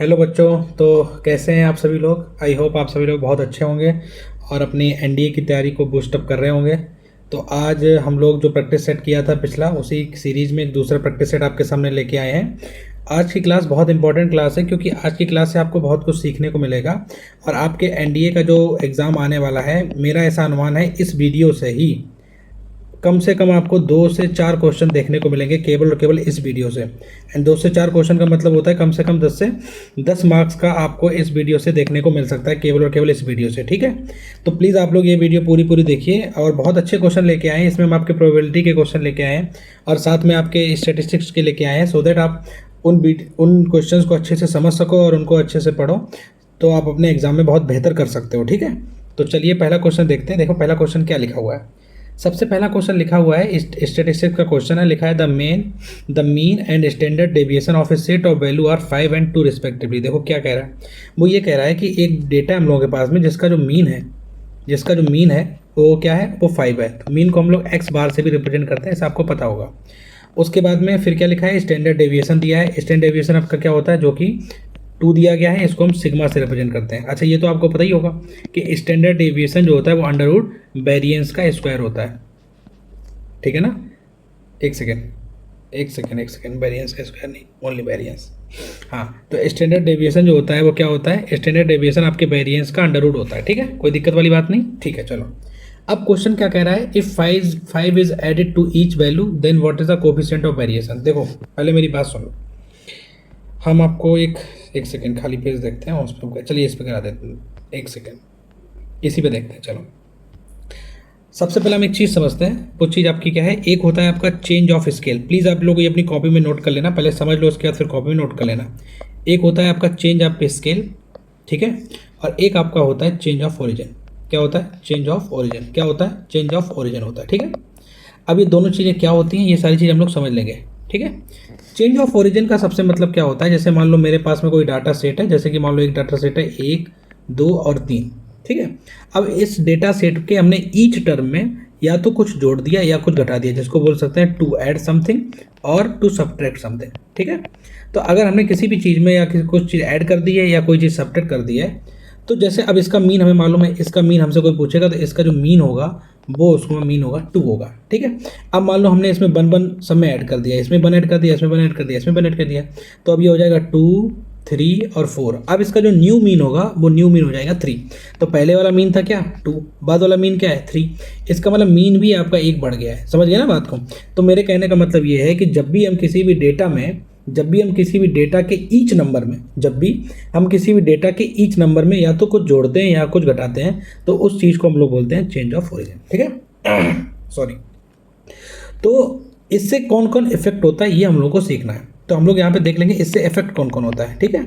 Hello बच्चों। तो कैसे हैं आप सभी लोग। आई होप आप सभी लोग बहुत अच्छे होंगे और अपनी एनडीए की तैयारी को बूस्टअप कर रहे होंगे। तो आज हम लोग जो प्रैक्टिस सेट किया था पिछला, उसी सीरीज़ में एक दूसरा प्रैक्टिस सेट आपके सामने लेके आए हैं। आज की क्लास बहुत इंपॉर्टेंट क्लास है क्योंकि आज की क्लास से आपको बहुत कुछ सीखने को मिलेगा और आपके एनडीए का जो एग्ज़ाम आने वाला है, मेरा ऐसा अनुमान है इस वीडियो से ही कम से कम आपको 2 से 4 क्वेश्चन देखने को मिलेंगे केवल और केवल इस वीडियो से। एंड 2 से 4 क्वेश्चन का मतलब होता है कम से कम 10 से 10 मार्क्स का आपको इस वीडियो से देखने को मिल सकता है, केवल और केवल इस वीडियो से। ठीक है, तो प्लीज़ आप लोग ये वीडियो पूरी देखिए और बहुत अच्छे क्वेश्चन लेके आए हैं। इसमें हम आपके प्रोबेबिलिटी के क्वेश्चन लेके आए हैं और साथ में आपके स्टेटिस्टिक्स के लेके आए हैं, सो दैट आप उन क्वेश्चंस को अच्छे से समझ सको और उनको अच्छे से पढ़ो, तो आप अपने एग्जाम में बहुत बेहतर कर सकते हो। ठीक है, तो चलिए पहला क्वेश्चन देखते हैं। देखो पहला क्वेश्चन क्या लिखा हुआ है। सबसे पहला क्वेश्चन लिखा हुआ है, स्टैटिस्टिक्स का क्वेश्चन है। लिखा है the mean and standard deviation of a set of value are 5 and 2 respectively. देखो क्या कह रहा है, वो ये कह रहा है कि एक डेटा हम लोगों के पास में जिसका जो मीन है वो क्या है, वो 5 है। तो मीन को हम लोग एक्स बार से भी रिप्रेजेंट करते हैं, ऐसा आपको पता होगा। उसके बाद में फिर क्या लिखा है, स्टैंडर्ड डेविएशन दिया है। स्टैंडर्ड डेविएशन आपका क्या होता है, जो कि 2 दिया गया है, इसको हम सिग्मा से रिप्रेजेंट करते हैं। अच्छा, ये तो आपको पता ही होगा कि स्टैंडर्ड डेविएशन जो होता है वो अंडर रूट वेरिएंस का स्क्वायर होता है। ठीक है ना, एक सेकेंड, वेरिएंस का स्क्वायर नहीं, ओनली वेरिएंस। हाँ, तो स्टैंडर्ड डेविएशन जो होता है वो क्या होता है, स्टैंडर्ड डेविएशन आपके वेरिएंस का अंडर रूट होता है। ठीक है, कोई दिक्कत वाली बात नहीं। ठीक है, चलो अब क्वेश्चन क्या कह रहा है, if 5 is added to each value then what is the coefficient of variation. देखो पहले मेरी बात सुनो, हम आपको एक सेकेंड खाली पेज देखते हैं, उस पर चलिए इस पर करा देते हैं। एक सेकेंड, इसी पे देखते हैं। चलो सबसे पहले हम एक चीज़ समझते हैं। वो चीज़ आपकी क्या है, एक होता है आपका चेंज ऑफ स्केल। प्लीज़ आप लोग ये अपनी कॉपी में नोट कर लेना, पहले समझ लो, उसके बाद फिर कॉपी में नोट कर लेना। एक होता है आपका चेंज ऑफ स्केल, ठीक है, और एक आपका होता है चेंज ऑफ ओरिजिन। क्या होता है, चेंज ऑफ ओरिजिन। क्या होता है, चेंज ऑफ ओरिजिन होता है। ठीक है, अब ये दोनों चीज़ें क्या होती हैं, ये सारी चीज़ हम लोग समझ लेंगे। ठीक है, चेंज ऑफ ओरिजिन का सबसे मतलब क्या होता है, जैसे मान लो मेरे पास में कोई डाटा सेट है, जैसे कि मान लो एक डाटा सेट है 1, 2 और 3। ठीक है, अब इस डेटा सेट के हमने ईच टर्म में या तो कुछ जोड़ दिया या कुछ घटा दिया, जिसको बोल सकते हैं टू ऐड समथिंग और टू सब्ट्रैक्ट समथिंग। ठीक है, तो अगर हमने किसी भी चीज़ में या कुछ चीज़ ऐड कर दी है या कोई चीज़ सब्ट्रैक्ट कर दी है, तो जैसे अब इसका मीन हमें मालूम है, इसका मीन हमसे कोई पूछेगा तो इसका जो मीन होगा वो उसका मीन होगा 2 होगा। ठीक है, अब मान लो हमने इसमें वन सब में ऐड कर दिया, इसमें वन ऐड कर दिया, इसमें वन ऐड कर दिया, इसमें वन ऐड कर दिया, तो अब ये हो जाएगा 2, 3 और 4। अब इसका जो न्यू मीन होगा वो न्यू मीन हो जाएगा 3। तो पहले वाला मीन था क्या, 2, बाद वाला मीन क्या है, 3। इसका मतलब मीन भी आपका 1 बढ़ गया है। समझ गया ना बात को। तो मेरे कहने का मतलब ये है कि जब भी हम किसी भी डेटा के ईच नंबर में या तो कुछ जोड़ते हैं या कुछ घटाते हैं, तो उस चीज़ को हम लोग बोलते हैं चेंज ऑफ ओरिजिन। ठीक है सॉरी। तो इससे कौन कौन इफेक्ट होता है ये हम लोग को सीखना है। तो हम लोग यहाँ पे देख लेंगे इससे इफेक्ट कौन कौन होता है। ठीक है,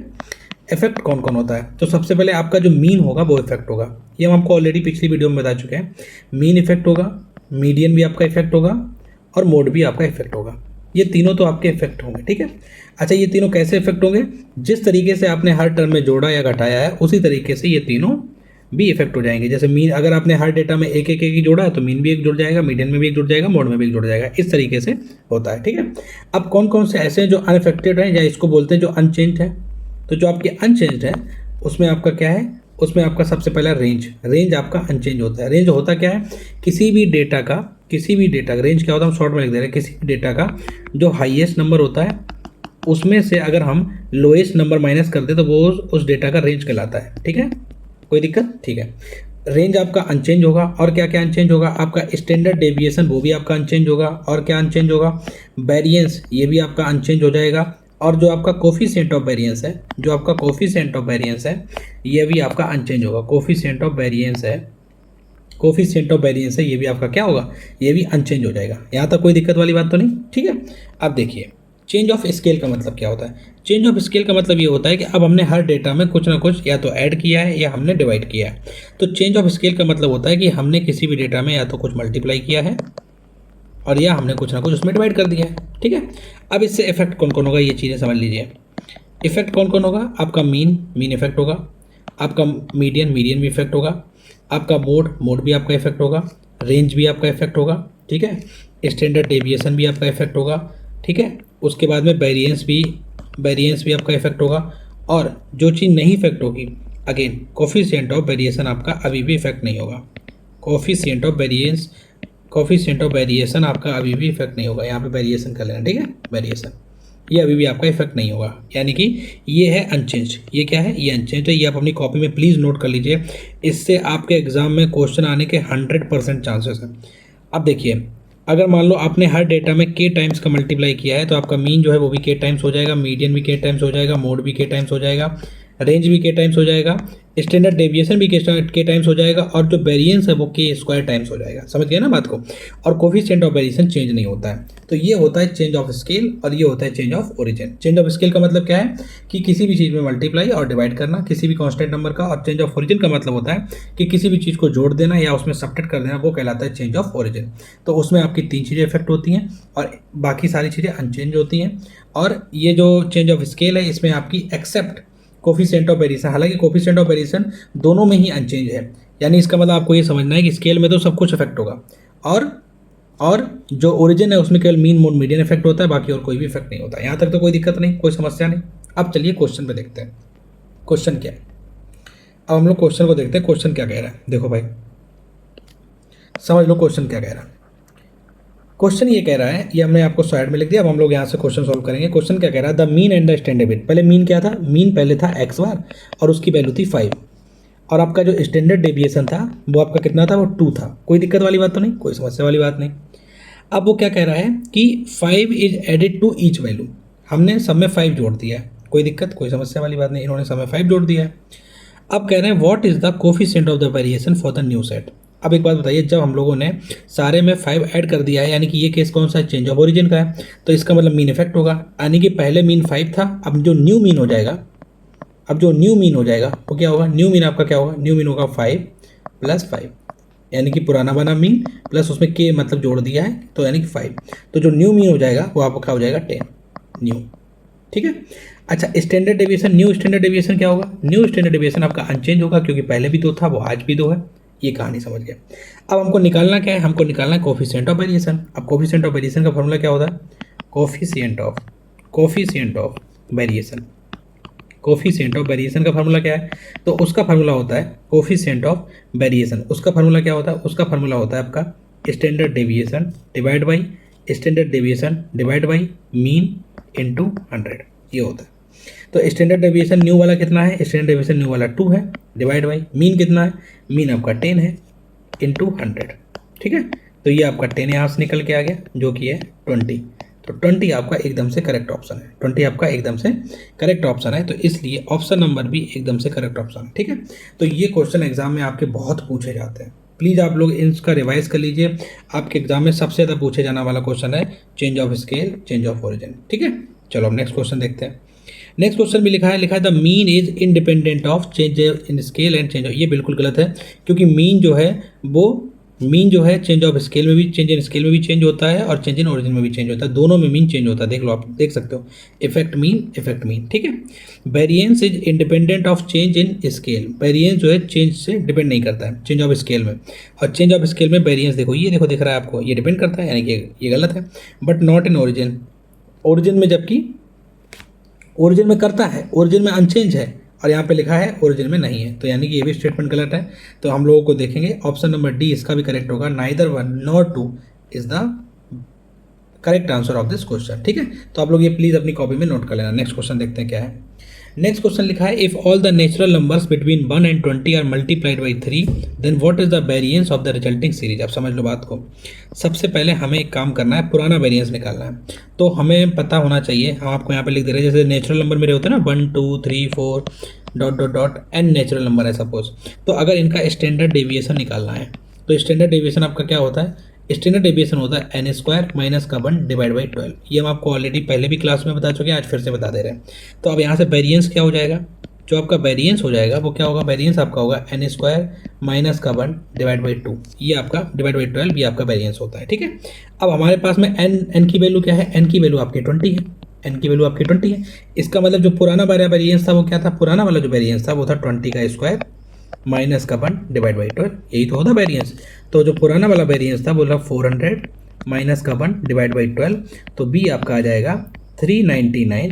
इफेक्ट कौन कौन होता है। तो सबसे पहले आपका जो मीन होगा वो इफेक्ट होगा, ये हम आपको ऑलरेडी पिछली वीडियो में बता चुके हैं। मीन इफेक्ट होगा, मीडियन भी आपका इफेक्ट होगा और मोड भी आपका इफेक्ट होगा। ये तीनों तो आपके इफेक्ट होंगे। ठीक है, अच्छा ये तीनों कैसे इफेक्ट होंगे, जिस तरीके से आपने हर टर्म में जोड़ा या घटाया है उसी तरीके से ये तीनों भी इफेक्ट हो जाएंगे। जैसे मीन, अगर आपने हर डेटा में एक ही जोड़ा है तो मीन भी एक जुड़ जाएगा, मीडियन में भी एक जुड़ जाएगा, मोड में भी एक जुड़ जाएगा। इस तरीके से होता है। ठीक है, अब कौन कौन से ऐसे हैं जो अनअफेक्टेड हैं या इसको बोलते हैं जो अनचेंज है। तो जो आपके अनचेंज है उसमें आपका क्या है, उसमें आपका सबसे पहला रेंज आपका अनचेंज होता है। रेंज होता क्या है, किसी भी डेटा का रेंज क्या होता है, हम शॉर्ट में लिख दे रहे हैं, किसी भी डेटा का जो हाईएस्ट नंबर होता है उसमें से अगर हम लोएस्ट नंबर माइनस कर दे तो वो उस डेटा का रेंज कहलाता है। ठीक है, कोई दिक्कत। ठीक है, रेंज आपका अनचेंज होगा। और क्या क्या अनचेंज होगा, आपका स्टैंडर्ड डेविएशन वो भी आपका अनचेंज होगा। और क्या अनचेंज होगा, वेरिएंस, ये भी आपका अनचेंज हो जाएगा। और जो आपका कोफिशिएंट ऑफ वेरिएंस है, ये भी आपका अनचेंज होगा। कोफिशिएंट ऑफ वेरिएंस है, ये भी आपका क्या होगा, ये भी अनचेंज हो जाएगा। यहाँ तक कोई दिक्कत वाली बात तो नहीं। ठीक है, अब देखिए चेंज ऑफ स्केल का मतलब क्या होता है। चेंज ऑफ स्केल का मतलब ये होता है कि अब हमने हर डेटा में कुछ ना कुछ या तो ऐड किया है या हमने डिवाइड किया है। तो चेंज ऑफ स्केल का मतलब होता है कि हमने किसी भी डेटा में या तो कुछ मल्टीप्लाई किया है और या हमने कुछ ना कुछ उसमें डिवाइड कर दिया है। ठीक है, अब इससे इफेक्ट कौन कौन होगा ये चीज़ें समझ लीजिए। इफेक्ट कौन कौन होगा, आपका मीन इफेक्ट होगा, आपका मीडियन भी इफेक्ट होगा, आपका मोड भी आपका इफेक्ट होगा, रेंज भी आपका इफेक्ट होगा। ठीक है, स्टैंडर्ड डेविएशन भी आपका इफेक्ट होगा। ठीक है, उसके बाद में वेरिएंस भी आपका इफेक्ट होगा। और जो चीज़ नहीं इफेक्ट होगी, अगेन कोफिशिएंट ऑफ वेरिएशन आपका अभी भी इफेक्ट नहीं होगा। कोफिशिएंट ऑफ वेरिएशन आपका अभी भी इफेक्ट नहीं होगा। यहाँ पे वेरिएशन कर लेना, ठीक है, वेरिएशन, ये अभी भी आपका इफेक्ट नहीं होगा, यानी कि ये है अनचेंज। ये क्या है, ये अनचेंज है। ये आप अपनी कॉपी में प्लीज़ नोट कर लीजिए, इससे आपके एग्जाम में क्वेश्चन आने के 100% चांसेस हैं। अब देखिए, अगर मान लो आपने हर डेटा में के टाइम्स का मल्टीप्लाई किया है तो आपका मीन जो है वो भी के टाइम्स हो जाएगा, मीडियन भी के टाइम्स हो जाएगा, मोड भी के टाइम्स हो जाएगा, रेंज भी के टाइम्स हो जाएगा, स्टैंडर्ड डेविएशन भी के टाइम्स हो जाएगा, और जो वेरिएंस है वो के स्क्वायर टाइम्स हो जाएगा। समझ गए ना बात को। और कोफिशिएंट ऑफ वेरिएशन चेंज नहीं होता है। तो ये होता है चेंज ऑफ स्केल और ये होता है change of origin. Change of scale का मतलब क्या है कि किसी भी चीज़ में मल्टीप्लाई और डिवाइड करना किसी भी कांस्टेंट नंबर का, और चेंज ऑफ ओरिजिन का मतलब होता है कि किसी भी चीज़ को जोड़ देना या उसमें सब्ट्रैक्ट कर देना, वो कहलाता है चेंज ऑफ ओरिजिन। तो उसमें आपकी 3 चीज़ें इफेक्ट होती हैं और बाकी सारी चीज़ें अनचेंज होती हैं। और ये जो चेंज ऑफ स्केल है इसमें आपकी एक्सेप्ट कोफिशिएंट ऑफ वेरिएशन, हालांकि कोफिशिएंट ऑफ वेरिएशन दोनों में ही अनचेंज है, यानी इसका मतलब आपको ये समझना है कि स्केल में तो सब कुछ इफेक्ट होगा, और जो ओरिजिन है उसमें केवल मीन मोड मीडियन इफेक्ट होता है, बाकी और कोई भी इफेक्ट नहीं होता। यहाँ तक तो कोई दिक्कत नहीं, कोई समस्या नहीं। अब चलिए क्वेश्चन पे देखते हैं, क्वेश्चन क्या है। अब हम लोग क्वेश्चन को देखते हैं, क्वेश्चन क्या कह रहा है। देखो भाई, समझ लो क्वेश्चन क्या कह रहा है। क्वेश्चन ये कह रहा है, ये हमने आपको स्लाइड में लिख दिया, अब हम लोग यहाँ से क्वेश्चन सॉल्व करेंगे। क्वेश्चन क्या कह रहा है, the mean and the standard deviation. पहले मीन क्या था, मीन पहले था एक्स बार और उसकी वैल्यू थी 5, और आपका जो स्टैंडर्ड डेविएशन था वो आपका कितना था, वो 2 था। कोई दिक्कत वाली बात तो नहीं, कोई समस्या वाली बात नहीं। अब वो क्या कह रहा है कि 5 is added to each value, हमने सब में 5 जोड़ दिया है, कोई दिक्कत कोई समस्या वाली बात नहीं, इन्होंने सब में 5 जोड़ दिया है। अब कह रहे हैं what is the coefficient of the variation for the new set. अब एक बात बताइए, जब हम लोगों ने सारे में 5 ऐड कर दिया है, यानी कि ये केस कौन सा है, चेंज ऑफ ओरिजिन का है, तो इसका मतलब मीन इफेक्ट होगा, यानी कि पहले मीन 5 था, अब जो न्यू मीन हो जाएगा, वो क्या होगा, न्यू मीन आपका क्या होगा, न्यू मीन होगा 5 + 5, यानी कि पुराना बना मीन प्लस उसमें के मतलब जोड़ दिया है, तो यानी कि 5, तो जो न्यू मीन हो जाएगा वो आपका क्या हो जाएगा, 10 न्यू, ठीक है। अच्छा, standard deviation, new standard deviation क्या होगा, न्यू स्टैंडर्ड डेविएशन आपका अनचेंज होगा, क्योंकि पहले भी 2 था, वो आज भी 2 है। ये कहानी समझ गया। अब हमको निकालना क्या है, हमको निकालना है कोफिशिएंट ऑफ वेरिएशन। अब कोफिशिएंट ऑफ वेरिएशन का फॉर्मूला क्या होता है, coefficient of variation. Coefficient of variation का फार्मूला क्या है, तो उसका फार्मूला होता है कोफिशिएंट ऑफ वेरिएशन। उसका फार्मूला क्या होता है, उसका फार्मूला होता है आपका standard deviation divide by mean into 100, ये होता है। तो स्टैंडर्ड डेविएशन न्यू वाला कितना है, स्टैंडर्ड डेविएशन न्यू वाला 2 है, डिवाइड बाई मीन कितना है, मीन आपका 10 है, इनटू 100, ठीक है। तो ये आपका 10 यहाँ से निकल के आ गया, जो कि है 20। तो 20 आपका एकदम से करेक्ट ऑप्शन है, 20 आपका एकदम से करेक्ट ऑप्शन है, तो इसलिए ऑप्शन नंबर भी एकदम से करेक्ट ऑप्शन है, ठीक है। तो ये क्वेश्चन एग्जाम में आपके बहुत पूछे जाते हैं, प्लीज़ आप लोग इसका रिवाइज कर लीजिए। आपके एग्जाम में सबसे ज़्यादा पूछे जाने वाला क्वेश्चन है change of scale, change of origin, ठीक है। चलो अब नेक्स्ट क्वेश्चन देखते हैं। नेक्स्ट क्वेश्चन भी लिखा है the mean is independent of change in scale and change. ये बिल्कुल गलत है, क्योंकि मीन जो है चेंज ऑफ स्केल में भी, चेंज इन स्केल में भी चेंज होता है और चेंज इन ओरिजिन में भी चेंज होता है, दोनों में मीन चेंज होता है। देख लो, आप देख सकते हो, इफेक्ट मीन, ठीक है। Variance is independent of change in scale. Variance जो है चेंज से डिपेंड नहीं करता है चेंज ऑफ स्केल में, और चेंज ऑफ स्केल में वेरिएंस देखो, ये देखो दिख रहा है आपको, ये डिपेंड करता है, यानी कि ये गलत है। But not in origin, origin में, जबकि ओरिजिन में करता है, ओरिजिन में अनचेंज है, और यहाँ पे लिखा है ओरिजिन में नहीं है, तो यानी कि ये भी स्टेटमेंट गलत है। तो हम लोगों को देखेंगे ऑप्शन नंबर डी, इसका भी करेक्ट होगा, neither 1 nor 2 is the correct answer of this question, ठीक है। तो आप लोग ये प्लीज़ अपनी कॉपी में नोट कर लेना। नेक्स्ट क्वेश्चन देखते हैं क्या है। नेक्स्ट क्वेश्चन लिखा है if all the natural numbers between 1 and 20 are multiplied by 3 then what is the variance of the resulting series. आप समझ लो बात को। सबसे पहले हमें एक काम करना है, पुराना वेरिएंस निकालना है। तो हमें पता होना चाहिए, हम आपको यहाँ पे लिख दे रहे हैं, जैसे नेचुरल नंबर मेरे होते हैं ना 1 2 3 4 ... n नेचुरल नंबर है सपोज। तो अगर इनका स्टैंडर्ड डेविएशन निकालना है, तो स्टैंडर्ड डेविएशन आपका क्या होता है, स्टैंडर्ड डेविएशन होता है n² माइनस का 1 डिवाइड बाई 12। ये हम आपको ऑलरेडी पहले भी क्लास में बता चुके हैं, आज फिर से बता दे रहे हैं। तो अब यहाँ से वेरिएंस क्या हो जाएगा, जो आपका वेरिएंस हो जाएगा वो क्या होगा, वेरिएंस आपका होगा n² माइनस का 1 डिवाइड बाई 2, ये आपका डिवाइड बाई 12, ये आपका वेरिएंस होता है, ठीक है। अब हमारे पास में n की वैल्यू क्या है, n की वैल्यू आपकी 20 है, n की वैल्यू आपकी 20 है। इसका मतलब जो पुराना वाला वेरिएंस था वो क्या था, पुराना वाला जो वेरिएंस था वो था 20 का स्क्वायर माइनस का 1 डिवाइड बाई 12, यही तो होता वेरिएंस। तो जो पुराना वाला वेरिएंस था वो था 400 माइनस का 1 डिवाइड बाई 12, तो बी आपका आ जाएगा 399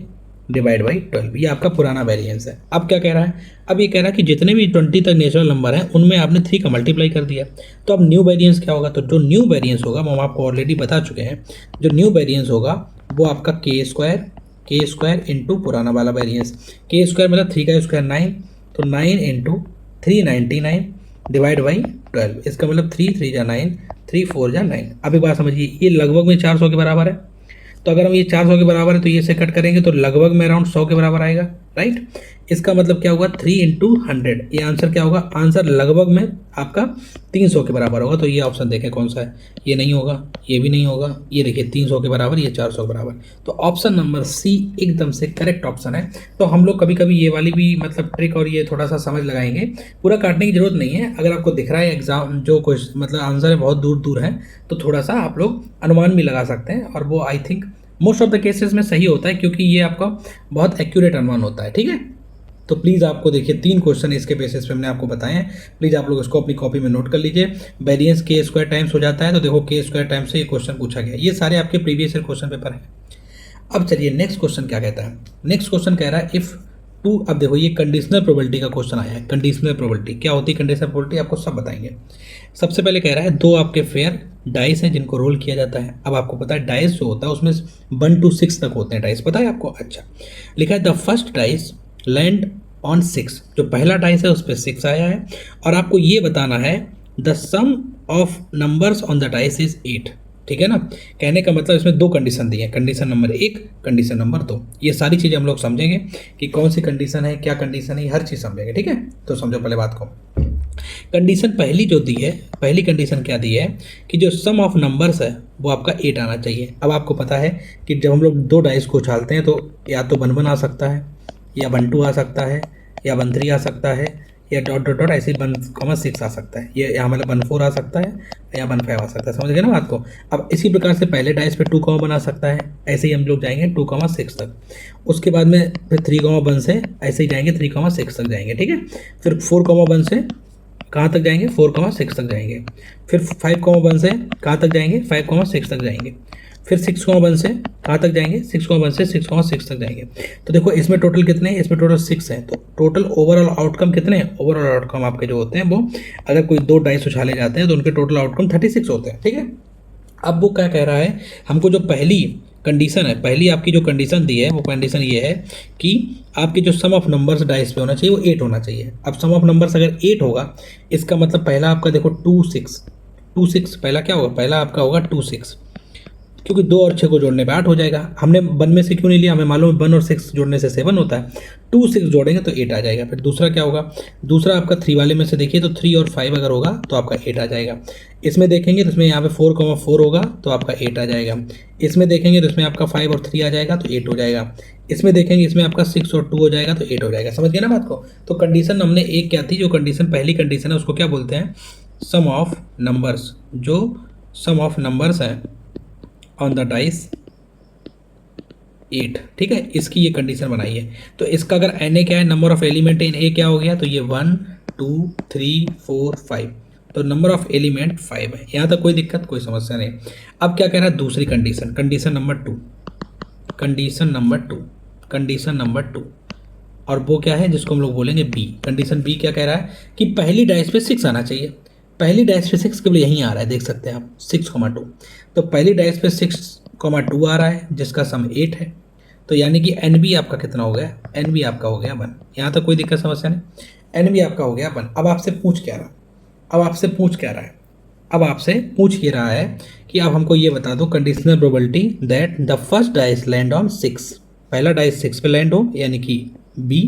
डिवाइड बाई 12, ये आपका पुराना वेरिएंस है। अब क्या कह रहा है, अब ये कह रहा है कि जितने भी 20 तक नेचुरल नंबर हैं उनमें आपने 3 का मल्टीप्लाई कर दिया। तो अब न्यू वेरिएंस क्या होगा, तो जो न्यू वेरिएंस होगा वो हम आपको ऑलरेडी बता चुके हैं। जो न्यू वेरिएंस होगा वो आपका के स्क्वायर इंटू पुराना वाला वेरिएंस। के स्क्वायर मतलब 3 का स्क्वायर 9, तो 9 इंटू 399 डिवाइड बाई 12। इसका मतलब 3 3 जा 9, 3 4 जा 9। अब एक बात समझिए, ये लगभग में 400 के बराबर है। तो अगर हम ये 400 के बराबर है तो ये से कट करेंगे तो लगभग में अराउंड 100 के बराबर आएगा, राइट। इसका मतलब क्या होगा, 3 इंटू 100, ये आंसर क्या होगा, आंसर लगभग में आपका 300 के बराबर होगा। तो ये ऑप्शन देखें कौन सा है, ये नहीं होगा, ये भी नहीं होगा, ये देखिए 300 के बराबर, ये 400 के बराबर। तो ऑप्शन नंबर सी एकदम से करेक्ट ऑप्शन है। तो हम लोग कभी कभी ये वाली भी मतलब ट्रिक और ये थोड़ा सा समझ लगाएंगे, पूरा काटने की जरूरत नहीं है। अगर आपको दिख रहा है एग्जाम जो कुछ मतलब आंसर है बहुत दूर दूर है, तो थोड़ा सा आप लोग अनुमान भी लगा सकते हैं, और वो I think most of the cases में सही होता है, क्योंकि ये आपका बहुत एक्यूरेट अनुमान होता है, ठीक है। तो प्लीज़ आपको देखिए 3 क्वेश्चन इसके बेसिस पे हमने आपको बताए हैं, प्लीज़ आप लोग इसको अपनी कॉपी में नोट कर लीजिए। वेरिएंस के स्क्वायर टाइम्स हो जाता है, तो देखो के स्क्वायर टाइम्स से ये क्वेश्चन पूछा गया, ये सारे आपके प्रीवियस ईयर क्वेश्चन पेपर हैं। अब चलिए नेक्स्ट क्वेश्चन क्या कहता है। नेक्स्ट क्वेश्चन कह रहा है इफ़ टू, अब देखो ये कंडीशनल प्रोबेबिलिटी का क्वेश्चन आया है। कंडीशनल प्रोबेबिलिटी क्या होती है, कंडीशनल प्रोबेबिलिटी आपको सब बताएंगे। सबसे पहले कह रहा है 2 आपके फेयर डाइस हैं जिनको रोल किया जाता है। अब आपको पता है डाइस जो होता है उसमें 1 to 6 तक होते हैं डाइस, पता है आपको। अच्छा, लिखा है the first dice land on 6, जो पहला डाइस है उस पर 6 आया है, और आपको ये बताना है the sum of numbers on the dice is 8। ठीक है ना, कहने का मतलब इसमें 2 कंडीशन दी है, कंडीशन नंबर 1, कंडीशन नंबर 2। ये सारी चीज़ें हम लोग समझेंगे कि कौन सी कंडीशन है, क्या कंडीशन है, हर चीज़ समझेंगे, ठीक है। तो समझो पहले बात को। कंडीशन पहली जो दी है, पहली कंडीशन क्या दी है कि जो सम ऑफ नंबर्स है वो आपका 8 आना चाहिए। अब आपको पता है कि जब हम लोग 2 डाइस को उछालते हैं तो या तो 1 1 आ सकता है, या 1 2 आ सकता है, या 1 3 आ सकता है, या डॉट डॉट डॉट ऐसे 1,6 आ सकता है, ये यहाँ मतलब 1 4 आ सकता है, या 1 5 आ सकता है। समझ गए ना बात को। अब इसी प्रकार से पहले डाइस पे 2, बना सकता है, ऐसे ही हम लोग जाएंगे 2,6 तक। उसके बाद में फिर 3,1 से ऐसे ही जाएंगे 3,6 तक जाएंगे, ठीक है। फिर 4,1 से कहाँ तक जाएंगे, 4,6 तक जाएंगे। फिर 5,1 से कहाँ तक जाएंगे, 5,6 तक जाएंगे। फिर 6,1 से कहाँ तक जाएंगे, 6,1 से 6,6 तक जाएंगे। तो देखो इसमें टोटल कितने हैं, इसमें टोटल 6 हैं। तो टोटल ओवरऑल आउटकम कितने हैं, ओवरऑल आउटकम आपके जो होते हैं वो, अगर कोई 2 डाइस उछाले जाते हैं तो उनके टोटल आउटकम 36 होते हैं, ठीक है। अब वो क्या कह रहा है, हमको जो पहली कंडीशन है, पहली आपकी जो कंडीशन दी है वो कंडीशन ये है कि आपके जो सम ऑफ नंबर्स डाइस पे होना चाहिए वो 8 होना चाहिए। अब सम ऑफ नंबर्स अगर 8 होगा, इसका मतलब पहला आपका देखो 2 6 पहला क्या होगा, पहला आपका होगा 2 6, क्योंकि 2 और 6 को जोड़ने पे 8 हो जाएगा। हमने 1 में से क्यों नहीं लिया, हमें मालूम है 1 और 6 जोड़ने से 7 होता है। 2 6 जोड़ेंगे तो 8 आ जाएगा। फिर दूसरा क्या होगा, दूसरा आपका 3 वाले में से देखिए तो 3 और 5 अगर होगा तो आपका 8 आ जाएगा। इसमें देखेंगे तो इसमें यहाँ पे 4,4 होगा तो आपका 8 आ जाएगा। इसमें देखेंगे तो इसमें आपका 5 और 3 आ जाएगा तो 8 हो जाएगा। इसमें देखेंगे इसमें आपका 6 और 2 हो जाएगा तो 8 हो जाएगा। समझ गए ना बात को। तो कंडीशन हमने एक क्या थी, जो कंडीशन पहली कंडीशन है उसको क्या बोलते हैं, सम ऑफ नंबर्स। जो सम ऑफ नंबर्स है ऑन द डाइस 8, ठीक है, इसकी ये कंडीशन बनाई है। तो इसका अगर Na क्या है, नंबर ऑफ एलिमेंट इन ए क्या हो गया, तो ये 1 2 3 4 5, तो नंबर ऑफ एलिमेंट 5 है। यहाँ तक कोई दिक्कत, कोई समस्या नहीं। अब क्या कह रहा है दूसरी condition, condition number 2, condition number 2, condition number 2, और वो क्या है जिसको हम लोग बोलेंगे बी। कंडीशन बी क्या कह रहा है कि पहली डाइस पे 6 आना चाहिए। पहली डाइस पे 6 केवल यहीं आ रहा है, देख सकते हैं आप 6,2। तो पहली डाइस पे 6,2 आ रहा है जिसका सम 8 है। तो यानी कि एन बी आपका कितना हो गया, एन बी आपका हो गया 1। यहाँ तक कोई दिक्कत समस्या नहीं, एन बी आपका हो गया 1। अब आपसे पूछ क्या रहा, अब आपसे पूछ क्या रहा है, अब आपसे पूछ ये रहा है कि अब हमको ये बता दो conditional probability that the first dice land on 6, पहला डाइस 6 पे लैंड हो यानी कि बी।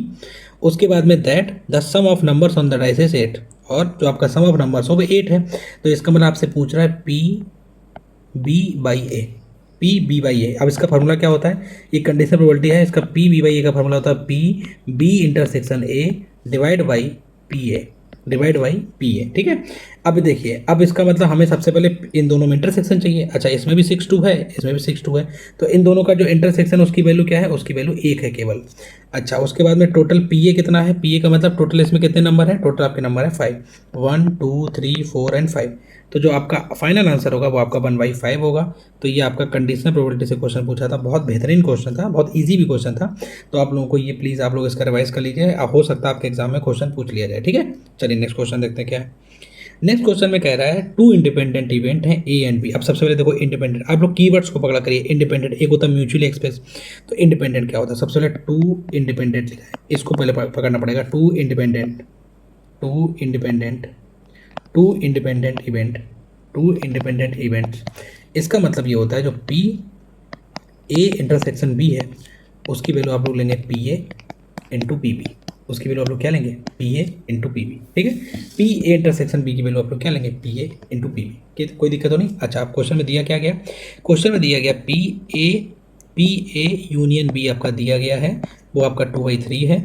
उसके बाद में that the sum of numbers on the dice is 8, और जो आपका सम ऑफ नंबर्स हो वो 8 है। तो इसका मतलब आपसे पूछ रहा है P B by A, P B by A. अब इसका फार्मूला क्या होता है, ये कंडीशनल प्रोबेबिलिटी है, इसका पी बी बाई ए का फार्मूला होता है P B intersection A divide by P A, divide by P A, ठीक है। अब देखिए, अब इसका मतलब हमें सबसे पहले इन दोनों में इंटरसेक्शन चाहिए। अच्छा, इसमें भी 6 2 है, इसमें भी 6 2 है, तो इन दोनों का जो इंटरसेक्शन उसकी वैल्यू क्या है, उसकी वैल्यू 1 है केवल। अच्छा, उसके बाद में टोटल पी ए कितना है, पी ए का मतलब टोटल इसमें कितने नंबर है, टोटल आपके नंबर है 5, 1 2 3 4 एंड 5। तो जो आपका फाइनल आंसर होगा वो आपका 1/5 होगा। तो ये आपका कंडीशनल प्रोबेबिलिटी से क्वेश्चन पूछा था, बहुत बेहतरीन क्वेश्चन था, बहुत इजी भी क्वेश्चन था। तो आप लोगों को ये प्लीज़ आप लोग इसका रिवाइज कर लीजिए, हो सकता है आपके एग्जाम में क्वेश्चन पूछ लिया जाए। ठीक है, चलिए नेक्स्ट क्वेश्चन देखते हैं क्या है। नेक्स्ट क्वेश्चन में कह रहा है 2 इंडिपेंडेंट इवेंट हैं ए एंड बी। अब सबसे पहले देखो इंडिपेंडेंट, आप लोग कीवर्ड्स को पकड़ा करिए। इंडिपेंडेंट एक होता है म्यूचुअली एक्सप्रेस, तो इंडिपेंडेंट क्या होता है, सबसे पहले 2 इंडिपेंडेंट लिखा है, इसको पहले पकड़ना पड़ेगा। 2 independent, 2 independent, 2 independent event, 2 independent events. इसका मतलब ये होता है जो पी ए इंटरसेक्शन बी है उसकी वैल्यू आप लोग लेंगे P A into P B, उसकी वैल्यू आप लोग क्या लेंगे, P A into P B. ठीक है, पी ए इंटरसेक्शन बी की वैल्यू आप लोग क्या लेंगे, P A into P B. कोई दिक्कत तो नहीं। अच्छा, आप क्वेश्चन में दिया क्या गया, क्वेश्चन में दिया गया पी ए यूनियन बी आपका दिया गया है, वो आपका 2/3 है,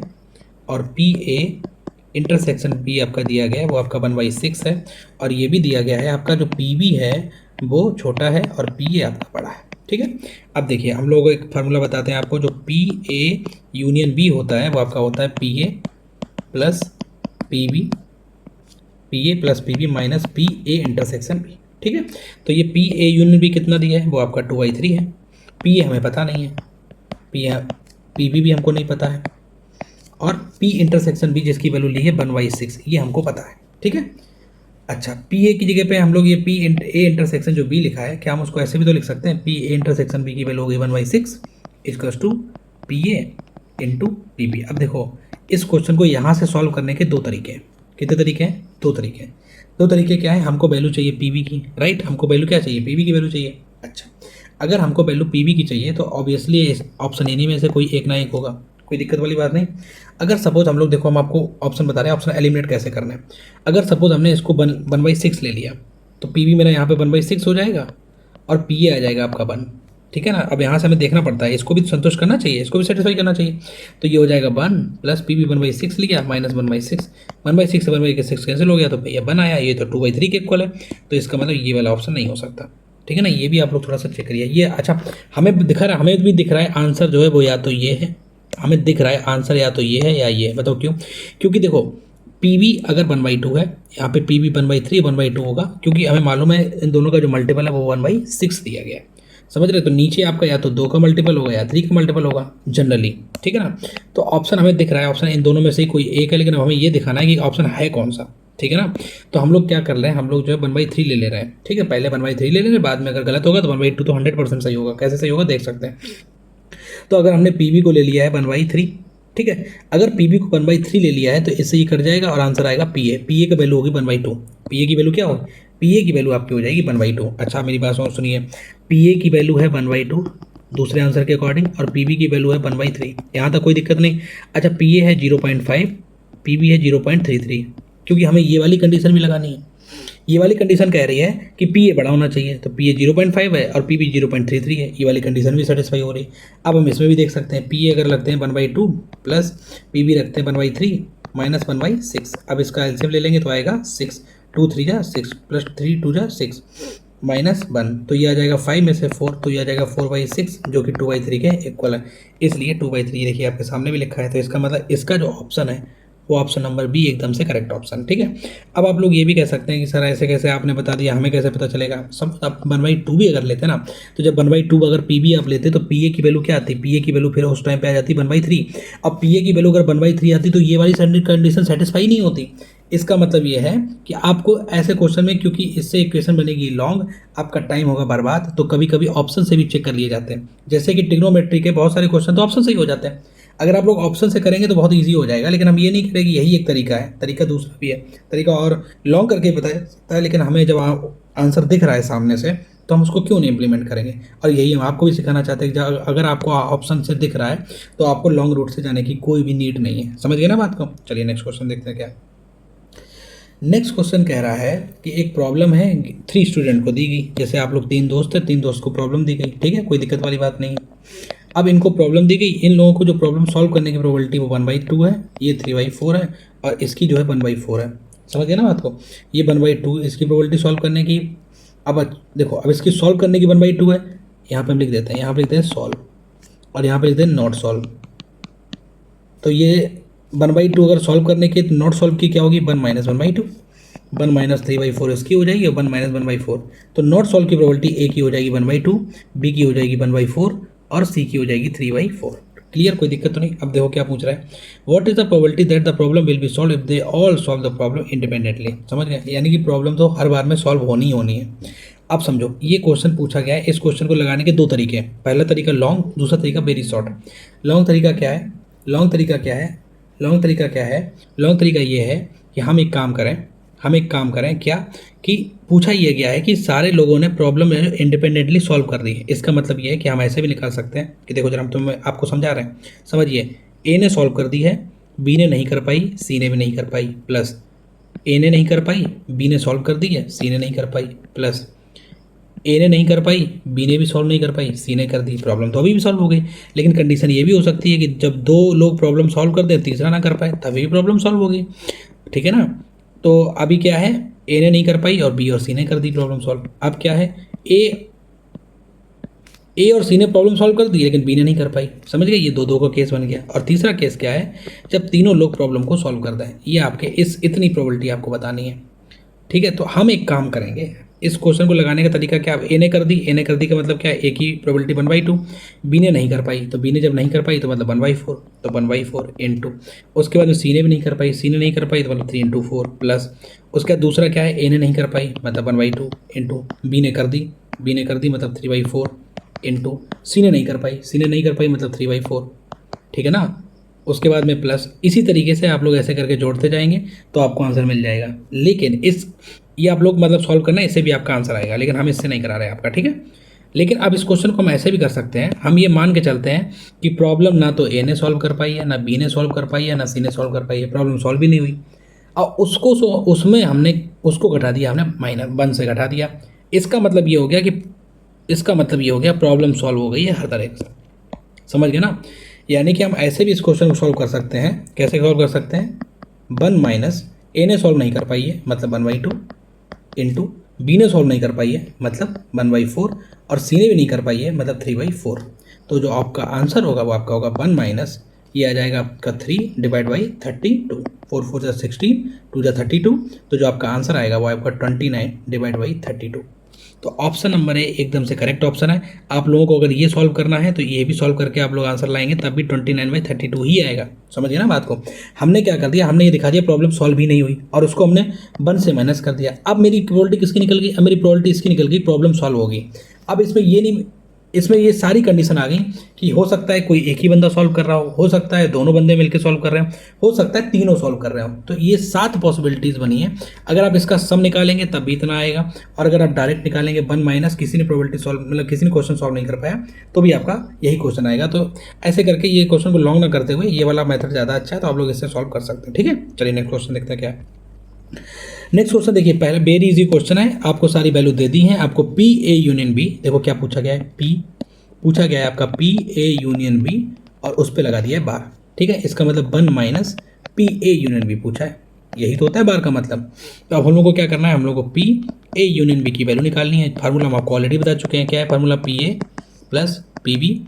और पी ए इंटरसेक्शन बी आपका दिया गया है वो आपका 1/6 है, और ये भी दिया गया है आपका जो पी बी है वो छोटा है और पी ए आपका बड़ा है। ठीक है, अब देखिए हम लोग एक फार्मूला बताते हैं आपको, जो पी ए यूनियन बी होता है वो आपका होता है P A plus P B, P A plus P B minus P A intersection B. ठीक है, तो ये पी ए यूनियन बी कितना दिया है, वो आपका 2/3 है। पी ए हमें पता नहीं है, पी बी भी हमको नहीं पता है, और पी इंटरसेक्शन बी जिसकी वैल्यू ली है 1/6 ये हमको पता है। ठीक है, अच्छा, पी ए की जगह पे हम लोग ये पी ए इंटरसेक्शन जो बी लिखा है, क्या हम उसको ऐसे भी तो लिख सकते हैं, पी ए इंटरसेक्शन बी की वैल्यू होगी 1/6 equals to P A into P B. अब देखो इस क्वेश्चन को यहाँ से सॉल्व करने के दो तरीके हैं। कितने तरीके हैं, दो तरीके हैं। दो तरीके क्या है, हमको वैल्यू चाहिए पी बी की, राइट, हमको वैल्यू क्या चाहिए, पी बी की वैल्यू चाहिए। अच्छा, अगर हमको वैल्यू पी बी की चाहिए तो ऑब्वियसली ऑप्शन इन्हीं में से कोई एक ना एक होगा, कोई दिक्कत वाली बात नहीं। अगर सपोज हम लोग देखो, हम आपको ऑप्शन बता रहे हैं, ऑप्शन एलिमिनेट कैसे करना है। अगर सपोज हमने इसको 1/6 ले लिया तो पी बी मेरा यहाँ पे 1/6 हो जाएगा और पी ए आ जाएगा आपका 1। ठीक है ना, अब यहाँ से हमें देखना पड़ता है, इसको भी संतुष्ट करना चाहिए, इसको भी सेटिस्फाई करना चाहिए। तो ये हो जाएगा 1 प्लस पी बी 1/6 लिया माइनस 1/6, 1/6 से 1/6 कैंसिल हो गया तो भैया 1 आया, ये तो 2/3 के इक्वल है। तो इसका मतलब ये वाला ऑप्शन नहीं हो सकता। ठीक है ना, ये भी आप लोग थोड़ा सा चेक करिए। ये अच्छा हमें दिखा रहा है, हमें भी दिख रहा है आंसर जो है वो या तो ये है, हमें दिख रहा है आंसर या तो ये है या ये है। बताओ क्यों, क्योंकि देखो पी बी अगर 1/2 है, यहाँ पे पी बी 1/3 1/2 होगा, क्योंकि हमें मालूम है इन दोनों का जो मल्टीपल है वो 1/6 दिया गया है। समझ रहे, तो नीचे आपका या तो 2 का मल्टीपल होगा या 3 का मल्टीपल होगा जनरली। ठीक है ना, तो ऑप्शन हमें दिख रहा है, ऑप्शन इन दोनों में से कोई एक है, लेकिन अब हमें ये दिखाना है कि ऑप्शन है कौन सा। ठीक है ना, तो हम लोग क्या कर रहे हैं, हम लोग जो है 1/3 ले रहे हैं। ठीक है, पहले 1/3 ले रहे हैं, बाद में अगर गलत होगा तो 1/2 तो 100% सही होगा। कैसे सही होगा देख सकते हैं। तो अगर हमने पी बी को ले लिया है 1/3, ठीक है, अगर पी बी को 1/3 ले लिया है तो इससे ये कट जाएगा और आंसर आएगा पी ए। पी ए की वैल्यू होगी 1/2, पी ए की वैल्यू क्या होगी, पी ए की वैल्यू आपकी हो जाएगी 1/2। अच्छा मेरी बात सुनिए, पी ए की वैल्यू है 1/2 दूसरे आंसर के अकॉर्डिंग, और पी बी की वैल्यू है 1/3, यहाँ तक कोई दिक्कत नहीं। अच्छा, पी ए है 0.5, पी बी है 0.33, क्योंकि हमें ये वाली कंडीशन भी लगानी है। ये वाली कंडीशन कह रही है कि पी ए बड़ा होना चाहिए, तो पी ए 0.5 है और पी बी 0.33 है, ये वाली कंडीशन भी सेटिस्फाई हो रही है। अब हम इसमें भी देख सकते हैं, पी ए अगर लगते हैं 1/2 प्लस पी बी रखते हैं 1/3 माइनस 1/6। अब इसका एलसीएम ले लेंगे तो आएगा 6, 2 3 जा 6 प्लस 3 2 जा 6 माइनस 1, तो ये आ जाएगा 5 में से 4, तो ये आ जाएगा 4/6 जो कि 2/3 के इक्वल है, इसलिए 2/3 देखिए आपके सामने भी लिखा है। तो इसका मतलब इसका जो ऑप्शन है वो ऑप्शन नंबर बी एकदम से करेक्ट ऑप्शन। ठीक है, अब आप लोग ये भी कह सकते हैं कि सर ऐसे कैसे आपने बता दिया, हमें कैसे पता चलेगा। सब आप 1/2 भी अगर लेते ना, तो जब 1/2 अगर पी बी आप लेते तो पी ए की वैल्यू क्या आती, पी ए की वैल्यू फिर उस टाइम पे आ जाती 1/3। अब पी ए की वैल्यू अगर 1/3 आती तो ये वाली कंडीशन सेटिस्फाई नहीं होती। इसका मतलब ये है कि आपको ऐसे क्वेश्चन में, क्योंकि इससे इक्वेशन बनेगी लॉन्ग, आपका टाइम होगा बर्बाद, तो कभी कभी ऑप्शन से भी चेक कर लिए जाते हैं। जैसे कि ट्रिग्नोमेट्री के बहुत सारे क्वेश्चन तो ऑप्शन से ही हो जाते हैं। अगर आप लोग ऑप्शन से करेंगे तो बहुत इजी हो जाएगा, लेकिन हम ये नहीं करेंगे यही एक तरीका है, तरीका दूसरा भी है, तरीका और लॉन्ग करके बता सकता है, लेकिन हमें जब आंसर दिख रहा है सामने से तो हम उसको क्यों नहीं इंप्लीमेंट करेंगे। और यही हम आपको भी सिखाना चाहते हैं कि अगर आपको ऑप्शन से दिख रहा है तो आपको लॉन्ग रूट से जाने की कोई भी नीड नहीं है। समझ गए ना बात को। चलिए नेक्स्ट क्वेश्चन देखते हैं क्या। नेक्स्ट क्वेश्चन कह रहा है कि एक प्रॉब्लम है 3 स्टूडेंट को दी गई, जैसे आप लोग 3 दोस्त हैं, 3 दोस्त को प्रॉब्लम दी गई। ठीक है, कोई दिक्कत वाली बात नहीं। अब इनको प्रॉब्लम दी गई, इन लोगों को जो प्रॉब्लम सॉल्व करने की प्रोबेबिलिटी वो 1/2 है, ये 3/4 है और इसकी जो है 1/4 है। समझ गए ना बात को। ये 1/2 इसकी प्रोबेबिलिटी सॉल्व करने की। अब देखो, अब इसकी सॉल्व करने की 1/2 है, यहाँ पे हम लिख देते हैं, यहाँ पे लिखते हैं सॉल्व, और यहाँ पे लिखते हैं नॉट सॉल्व। तो ये 1/2 अगर सॉल्व करने की, नॉट सॉल्व की क्या होगी, 1 - 1/2, 1 - 3/4 इसकी हो जाएगी, और 1 - 1/4। तो नॉट सॉल्व की प्रोबेबिलिटी ए की हो जाएगी 1/2, बी की हो जाएगी 1/4, और सी की हो जाएगी 3/4। क्लियर, कोई दिक्कत तो नहीं। अब देखो क्या पूछ रहा है, what is the probability that the problem will be solve if they all solve the problem independently. समझ गए, यानी कि प्रॉब्लम तो हर बार में सॉल्व होनी ही होनी है। अब समझो, ये क्वेश्चन पूछा गया है, इस क्वेश्चन को लगाने के दो तरीके हैं। पहला तरीका लॉन्ग, दूसरा तरीका वेरी शॉर्ट। लॉन्ग तरीका क्या है, लॉन्ग तरीका क्या है, लॉन्ग तरीका क्या है, लॉन्ग तरीका ये है कि हम एक काम करें, हम एक काम करें क्या, कि पूछा ये गया है कि सारे लोगों ने प्रॉब्लम इंडिपेंडेंटली सॉल्व कर दी है। इसका मतलब ये है कि हम ऐसे भी निकाल सकते हैं कि देखो जरा हम तुम्हें आपको समझा रहे हैं, समझिए। ए ने सॉल्व कर दी है, बी ने नहीं कर पाई, सी ने भी नहीं कर पाई, प्लस ए ने नहीं कर पाई, बी ने सॉल्व कर दी है, सी ने नहीं कर पाई, प्लस ए ने नहीं कर पाई, बी ने भी सॉल्व नहीं कर पाई, सी ने कर दी। प्रॉब्लम तो अभी भी सॉल्व हो गई। लेकिन कंडीशन ये भी हो सकती है कि जब दो लोग प्रॉब्लम सॉल्व कर दें, तीसरा ना कर पाए, तभी भी प्रॉब्लम सॉल्व होगी। ठीक है ना। तो अभी क्या है, ए ने नहीं कर पाई और बी और सी ने कर दी प्रॉब्लम सॉल्व। अब क्या है, ए और सी ने प्रॉब्लम सॉल्व कर दी, लेकिन बी ने नहीं कर पाई। समझ गए, ये दो दो का केस बन गया। और तीसरा केस क्या है, जब तीनों लोग प्रॉब्लम को सॉल्व कर दें। ये आपके इतनी प्रोबेबिलिटी आपको बतानी है। ठीक है, तो हम एक काम करेंगे, इस क्वेश्चन को लगाने का तरीका क्या, ए ने कर दी, ए ने कर दी का मतलब क्या है, ए की प्रोबेबिलिटी 1/2, बी ने नहीं कर पाई, तो बी ने जब नहीं कर पाई तो मतलब 1/4, तो 1/4 इंटू, उसके बाद में सी ने भी नहीं कर पाई, सी ने नहीं कर पाई तो मतलब 3 × 4, प्लस उसके बाद दूसरा क्या है, ए ने नहीं कर पाई मतलब 1/2 इंटू, बी ने कर दी, बी ने कर दी मतलब 3/4 इंटू, सी ने नहीं कर पाई, सी ने नहीं कर पाई मतलब 3/4। ठीक है ना। उसके बाद में प्लस, इसी तरीके से आप लोग ऐसे करके जोड़ते जाएंगे तो आपको आंसर मिल जाएगा। लेकिन ये आप लोग मतलब सॉल्व करना है, इससे भी आपका आंसर आएगा, लेकिन हम इससे नहीं करा रहे हैं आपका। ठीक है। लेकिन अब इस क्वेश्चन को हम ऐसे भी कर सकते हैं, हम ये मान के चलते हैं कि प्रॉब्लम ना तो ए ने सॉल्व कर पाई है, ना बी ने सॉल्व कर पाई है, ना सी ने सॉल्व कर पाई है, प्रॉब्लम सॉल्व भी नहीं हुई। और उसमें हमने उसको घटा दिया, हमने -1 से घटा दिया। इसका मतलब ये हो गया कि प्रॉब्लम सॉल्व हो गई है हर तरह से। समझ गए ना। यानी कि हम ऐसे भी इस क्वेश्चन को सॉल्व कर सकते हैं। कैसे सॉल्व कर सकते हैं, 1 - ए ने सॉल्व नहीं कर पाई है मतलब 1/2 इंटू, बी ने सॉल्व नहीं कर पाई है मतलब 1/4, और सी ने भी नहीं कर पाई है मतलब 3/4। तो जो आपका आंसर होगा वो आपका होगा 1 - ये आ जाएगा आपका 3/32, 4 × 4 = 16, 2 × 32। तो जो आपका आंसर आएगा वो आपका 29/32। तो ऑप्शन नंबर ए एकदम से करेक्ट ऑप्शन है। आप लोगों को अगर ये सॉल्व करना है तो ये भी सॉल्व करके आप लोग आंसर लाएंगे, तब भी 29/32 ही आएगा। समझिए ना बात को। हमने क्या कर दिया, हमने ये दिखा दिया प्रॉब्लम सॉल्व ही नहीं हुई, और उसको हमने 1 से माइनस कर दिया। अब मेरी प्रोबेबिलिटी किसकी निकल गई, अब मेरी प्रोबेबिलिटी इसकी निकल गई, प्रॉब्लम सॉल्व होगी। अब इसमें ये सारी कंडीशन आ गई कि हो सकता है कोई एक ही बंदा सॉल्व कर रहा हो सकता है 2 बंदे मिलकर सॉल्व कर रहे हो सकता है तीनों सॉल्व कर रहे हो। तो ये 7 पॉसिबिलिटीज़ बनी है। अगर आप इसका सम निकालेंगे तब भी इतना आएगा, और अगर आप डायरेक्ट निकालेंगे 1 - किसी ने प्रोबेबिलिटी सॉल्व मतलब किसी ने क्वेश्चन सॉल्व नहीं कर पाया तो भी आपका यही क्वेश्चन आएगा। तो ऐसे करके ये क्वेश्चन को लॉन्ग ना करते हुए ये वाला मेथड ज़्यादा अच्छा है, तो आप लोग इससे सॉल्व कर सकते हैं। ठीक है, चलिए नेक्स्ट क्वेश्चन देखते हैं क्या है। नेक्स्ट क्वेश्चन देखिए, पहले वेरी इजी क्वेश्चन है, आपको सारी वैल्यू दे दी है। आपको पी ए यूनियन बी, देखो क्या पूछा गया है, पूछा गया है आपका पी ए यूनियन बी, और उस पर लगा दिया है बार। ठीक है, इसका मतलब 1 - पी ए यूनियन बी पूछा है, यही तो होता है बार का मतलब। तो अब हम लोग को क्या करना है, हम लोग को पी ए यूनियन बी की वैल्यू निकालनी है। फार्मूला हम आपको ऑलरेडी बता चुके हैं, क्या है formula, P A plus P B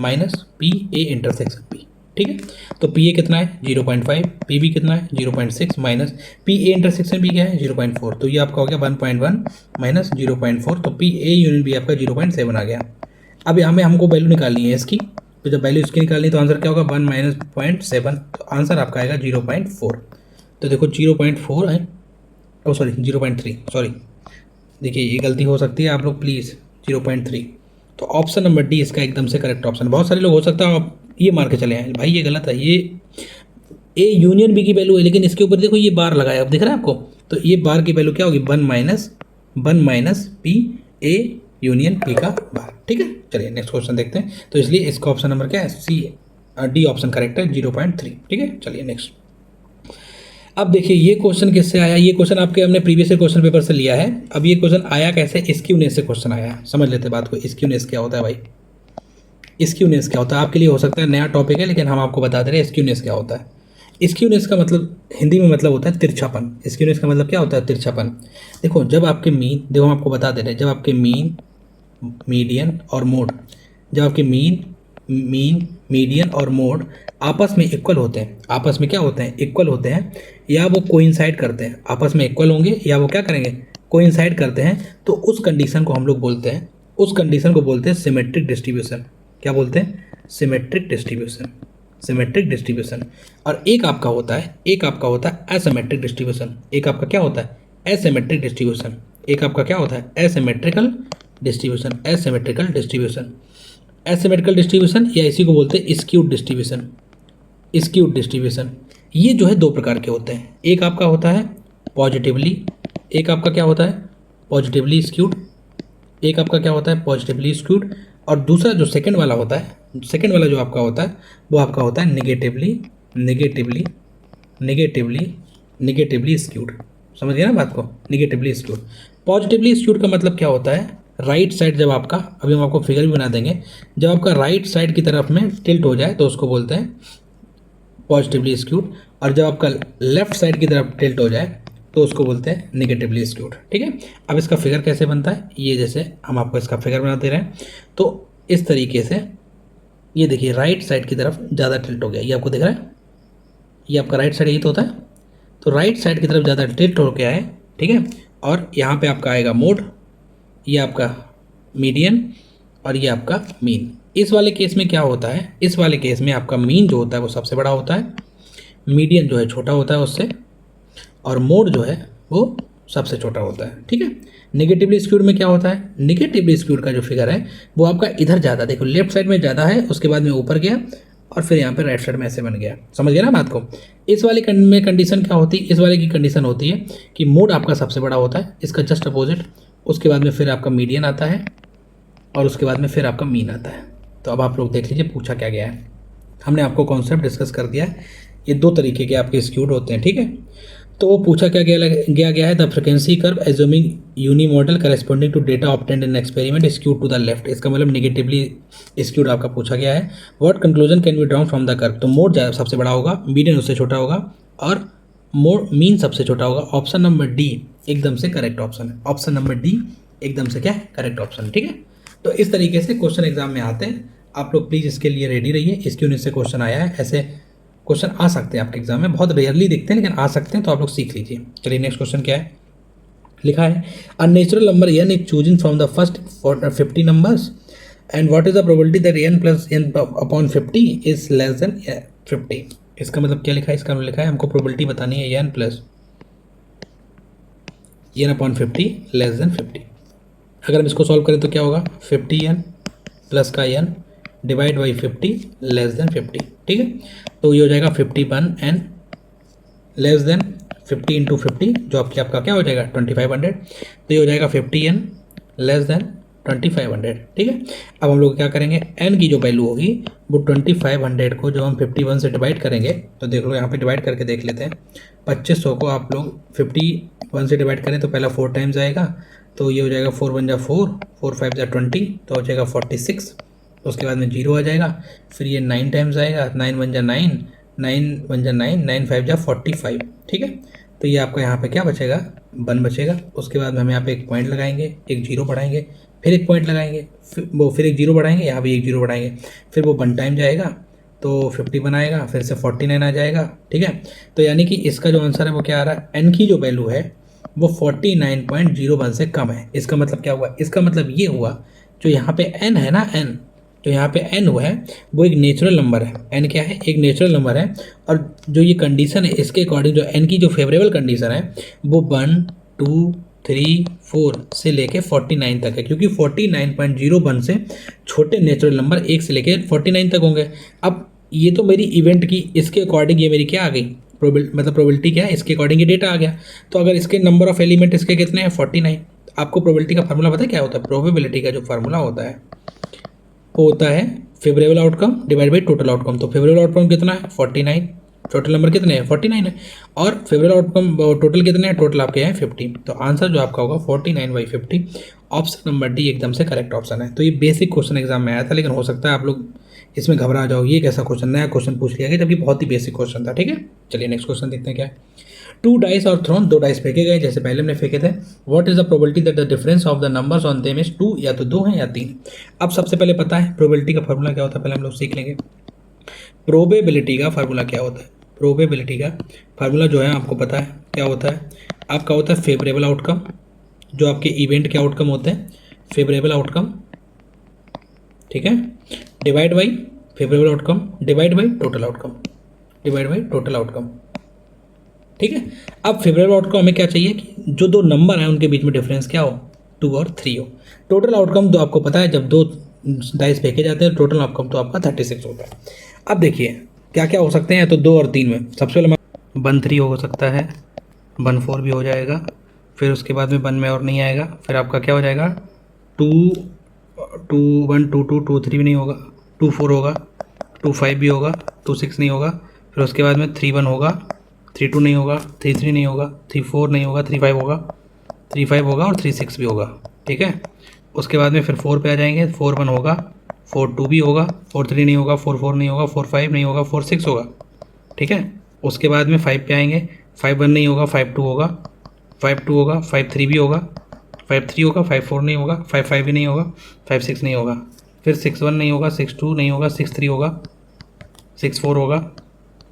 minus P A intersection P. ठीक है, तो पी ए कितना है 0.5, पी बी कितना है 0.6, minus P A intersection B क्या है 0.4। तो ये आपका हो गया 1.1 माइनस 0.4, तो पी ए यूनियन बी आपका 0.7 आ गया। अब हमको वैल्यू निकालनी है इसकी, तो जब वैल्यू इसकी निकालनी है तो आंसर क्या होगा 1 - 0.7, तो आंसर आपका आएगा 0.4। तो देखो 0.4 है, ओ सॉरी 0.3, सॉरी देखिए ये गलती हो सकती है, आप लोग प्लीज़ 0.3। तो ऑप्शन नंबर डी इसका एकदम से करेक्ट ऑप्शन। बहुत सारे लोग हो सकता है आप ये मार के चले आए, भाई ये गलत है, ये ए यूनियन बी की वैल्यू है, लेकिन इसके ऊपर देखो ये बार लगाया, अब दिख रहा है आपको। तो ये बार की वैल्यू क्या होगी 1 minus P A union P का बार। ठीक है, चलिए नेक्स्ट क्वेश्चन देखते हैं। तो इसलिए इसका ऑप्शन नंबर क्या है, सी डी ऑप्शन करेक्ट है 0.3। ठीक है, चलिए नेक्स्ट। अब देखिए ये क्वेश्चन किससे आया, ये क्वेश्चन आपके हमने प्रीवियस क्वेश्चन पेपर से लिया है। अब ये क्वेश्चन आया कैसे, स्क्यूनेस से क्वेश्चन आया है। समझ लेते बात को, स्क्यूनेस क्या होता है भाई, स्क्यूनेस क्या होता है आपके लिए हो सकता है नया टॉपिक है, लेकिन हम आपको बता दे रहे हैं स्क्यूनेस क्या होता है। स्क्यूनेस का मतलब हिंदी में मतलब होता है तिरछापन। स्क्यूनेस का मतलब क्या होता है? तिरछापन। देखो जब आपके मीन, देखो हम आपको बता दे रहे हैं, जब आपके मीन, मीडियन और मोड, जब आपके मीडियन और मोड आपस में इक्वल होते हैं, आपस में क्या होते हैं? इक्वल होते हैं, या वो कोइंसाइड करते हैं, आपस में इक्वल होंगे या वो क्या करेंगे? कोइंसाइड करते हैं, तो उस कंडीशन को हम लोग बोलते हैं, उस कंडीशन को बोलते हैं सिमेट्रिक डिस्ट्रीब्यूशन। क्या बोलते हैं? Symmetric distribution. Symmetric distribution. और एक आपका होता है, एक आपका होता है एसिमेट्रिक डिस्ट्रीब्यूशन। एक आपका क्या होता है? Asymmetric distribution. एक आपका क्या होता है? Asymmetrical distribution. Asymmetrical distribution. Asymmetrical distribution या इसी को बोलते हैं स्क्यूड डिस्ट्रीब्यूशन। Skewed distribution. ये जो है दो प्रकार के होते हैं। एक आपका होता है पॉजिटिवली, एक आपका क्या होता है? Positively skewed. एक आपका क्या होता है? Positively skewed. और दूसरा जो सेकंड वाला होता है, सेकंड वाला जो आपका होता है वो आपका होता है negatively, negatively, negatively, negatively skewed. समझ गए ना बात को? Negatively skewed. पॉजिटिवली स्क्यूड का मतलब क्या होता है? राइट साइड जब आपका, अभी हम आपको फिगर भी बना देंगे, जब आपका राइट साइड की तरफ में टिल्ट हो जाए तो उसको बोलते हैं पॉजिटिवली स्क्यूड। और जब आपका लेफ्ट साइड की तरफ टिल्ट हो जाए तो उसको बोलते हैं नेगेटिवली स्क्यूड। ठीक है। अब इसका फिगर कैसे बनता है, ये जैसे हम आपको इसका फिगर बना दे रहे हैं, तो इस तरीके से ये देखिए राइट साइड की तरफ ज़्यादा टिल्ट हो गया, ये आपको दिख रहा है, ये आपका राइट साइड यही तो होता है, तो राइट साइड की तरफ ज़्यादा टिल्ट हो गया है। ठीक है। और यहाँ पे आपका आएगा मोड, ये आपका मीडियन और ये आपका मीन। इस वाले केस में क्या होता है? इस वाले केस में आपका मीन जो होता है वो सबसे बड़ा होता है, मीडियन जो है छोटा होता है उससे, और मोड जो है वो सबसे छोटा होता है। ठीक है। नेगेटिवली स्क्यूड में क्या होता है? नेगेटिवली स्क्यूड का जो फिगर है वो आपका इधर ज़्यादा, देखो लेफ्ट साइड में ज़्यादा है, उसके बाद में ऊपर गया और फिर यहाँ पे राइट साइड में ऐसे बन गया। समझ गया ना बात को? इस वाले में कंडीशन क्या होती है? इस वाले की कंडीशन होती है कि मोड आपका सबसे बड़ा होता है, इसका जस्ट अपोजिट, उसके बाद में फिर आपका मीडियन आता है और उसके बाद में फिर आपका मीन आता है। तो अब आप लोग देख लीजिए पूछा क्या गया है। हमने आपको कॉन्सेप्ट डिस्कस कर दिया है। ये दो तरीके के आपके स्क्यूड होते हैं। ठीक है। तो वो पूछा क्या गया है? The frequency curve assuming unimodal corresponding to data obtained in experiment skewed to the left. इसका मतलब नेगेटिवली स्क्यूड आपका पूछा गया है। What conclusion can be drawn from the curve? तो मोड सबसे बड़ा होगा, मीडियन उससे छोटा होगा और मोड मीन सबसे छोटा होगा। ऑप्शन नंबर डी एकदम से करेक्ट ऑप्शन है। ऑप्शन नंबर डी एकदम से क्या है? Correct option. ठीक है। तो इस तरीके से क्वेश्चन एग्जाम में आते हैं। आप लोग प्लीज़ इसके लिए रेडी रहिए। स्क्यूनेस से क्वेश्चन आया है, ऐसे क्वेश्चन आ सकते हैं आपके एग्जाम में, बहुत रेयरली दिखते हैं लेकिन आ सकते हैं, तो आप लोग सीख लीजिए। चलिए नेक्स्ट क्वेश्चन क्या है, लिखा है a natural number n is chosen from the first 50 numbers and what is the probability that n plus n upon 50 is less than 50। इसका मतलब क्या लिखा है? इसका मतलब लिखा है हमको प्रोबेबिलिटी बतानी है n plus n upon 50 less than 50। अगर हम इसको सॉल्व करें तो क्या होगा? 50n प्लस का n divide by 50 less than 50। ठीक है। तो ये हो जाएगा 51n लेस देन 50 इंटू 50 जो आपका क्या हो जाएगा? 2500। तो ये हो जाएगा 50n लेस देन 2500। ठीक है। अब हम लोग क्या करेंगे? n की जो वैल्यू होगी वो 2500 को जब हम 51 से डिवाइड करेंगे, तो देख लो यहाँ पे डिवाइड करके देख लेते हैं। 2500 को आप लोग 51 से डिवाइड करें तो पहला 4 टाइम्स आएगा, तो ये हो जाएगा 4 1 जा 4, 4 5 जा 20, तो हो जाएगा 46। उसके बाद में 0 आ जाएगा, फिर ये 9 टाइम्स आएगा, 9 1 जा 9, 9 1 जा 9, 9 5 जा 45। ठीक है। तो ये आपका यहाँ पे क्या बचेगा? 1 बचेगा। उसके बाद में हम यहाँ पे एक पॉइंट लगाएंगे, एक जीरो बढ़ाएंगे, फिर एक पॉइंट लगाएंगे, फिर एक जीरो बढ़ाएंगे, यहाँ पे एक जीरो बढ़ाएंगे, फिर वो 1 टाइम जाएगा तो 51 आएगा, फिर से 49 आ जाएगा। ठीक है। तो यानी कि इसका जो आंसर है वो क्या आ रहा है? एन की जो वैल्यू है वो 49.01 से कम है। इसका मतलब क्या हुआ? इसका मतलब ये हुआ जो यहाँ पे एन है ना, एन जो यहाँ पे एन हुआ है वो एक नेचुरल नंबर है। एन क्या है? एक नेचुरल नंबर है। और जो ये कंडीशन है इसके अकॉर्डिंग जो एन की जो फेवरेबल कंडीशन है वो 1 2 3 4 से लेके 49 तक है, क्योंकि 49.01 से छोटे नेचुरल नंबर 1 से लेके 49 तक होंगे। अब ये तो मेरी इवेंट की, इसके अकॉर्डिंग ये मेरी क्या आ गई? प्रोबेबिलिटी क्या है? इसके अकॉर्डिंग ये डेटा आ गया। तो अगर इसके नंबर ऑफ एलिमेंट इसके कितने हैं? 49। आपको प्रोबेबिलिटी का फार्मूला पता है क्या होता है? प्रोबेबिलिटी का जो फार्मूला होता है वो होता है favourable outcome divide by total outcome. तो फेवरेबल आउटकम कितना है? 49। टोटल नंबर कितने हैं? 49 है। और फेवरेबल आउटकम टोटल कितने हैं? टोटल आपके हैं 50। तो आंसर जो आपका होगा 49/50। ऑप्शन नंबर डी एकदम से करेक्ट ऑप्शन है। तो ये बेसिक क्वेश्चन एग्जाम में आया था, लेकिन हो सकता है आप लोग इसमें घबरा जाओ, ये कैसा क्वेश्चन, नया क्वेश्चन पूछ लिया गया, जबकि बहुत ही बेसिक क्वेश्चन था। ठीक है, चलिए नेक्स्ट क्वेश्चन देखते हैं क्या है। 2 डाइस और थ्रोन, 2 डाइस फेंके गए जैसे पहले हमने फेंके थे। What is the probability that the difference of the numbers on them is 2, या तो 2 है या 3। अब सबसे पहले पता है प्रोबेबिलिटी का फॉर्मूला क्या होता है, पहले हम लोग सीख लेंगे। प्रोबेबिलिटी का फार्मूला क्या होता है, प्रोबेबिलिटी का फार्मूला जो है आपको पता है क्या होता है, आपका होता है फेवरेबल आउटकम, जो आपके इवेंट के आउटकम होते हैं, फेवरेबल आउटकम, ठीक है, divide by favourable outcome divide by total outcome, divide by total outcome. ठीक है, अब फेवरेबल आउटकम हमें क्या चाहिए कि जो दो नंबर हैं उनके बीच में डिफरेंस क्या हो, 2 और 3 हो। टोटल आउटकम तो आपको पता है जब 2 डाइस फेंके जाते हैं टोटल आउटकम तो आपका 36 होता है। अब देखिए क्या क्या हो सकते हैं, तो 2 और 3 में सबसे पहले 1 3 हो सकता है, 1 4 भी हो जाएगा, फिर उसके बाद में 1 में और नहीं आएगा, फिर आपका क्या हो जाएगा 2 2 1 2 2 2 3 भी नहीं होगा, 2 4 होगा, 2 5 भी होगा, 2 6 नहीं होगा, फिर उसके बाद में 3 1 होगा, 3 2 नहीं होगा, 3 3 नहीं होगा, 3 4 नहीं होगा, 3 5 होगा, 3 5 होगा और 3 6 भी होगा। ठीक है, उसके बाद में फिर 4 पे आ जाएंगे, 4 1 होगा, 4 2 भी होगा, 4 3 नहीं होगा, 4 4 नहीं होगा, 4 5 नहीं होगा, 4 6 होगा। ठीक है, उसके बाद में 5 पे आएंगे, 5 1 नहीं होगा, 5 2 होगा, 5 2 होगा, 5 3 भी होगा, 5 3 होगा, 5 4 नहीं होगा, 5 5 भी नहीं होगा, 5 6 नहीं होगा, फिर 6 1 नहीं होगा, 6 2 नहीं होगा, 6 3 होगा, 6 4 होगा,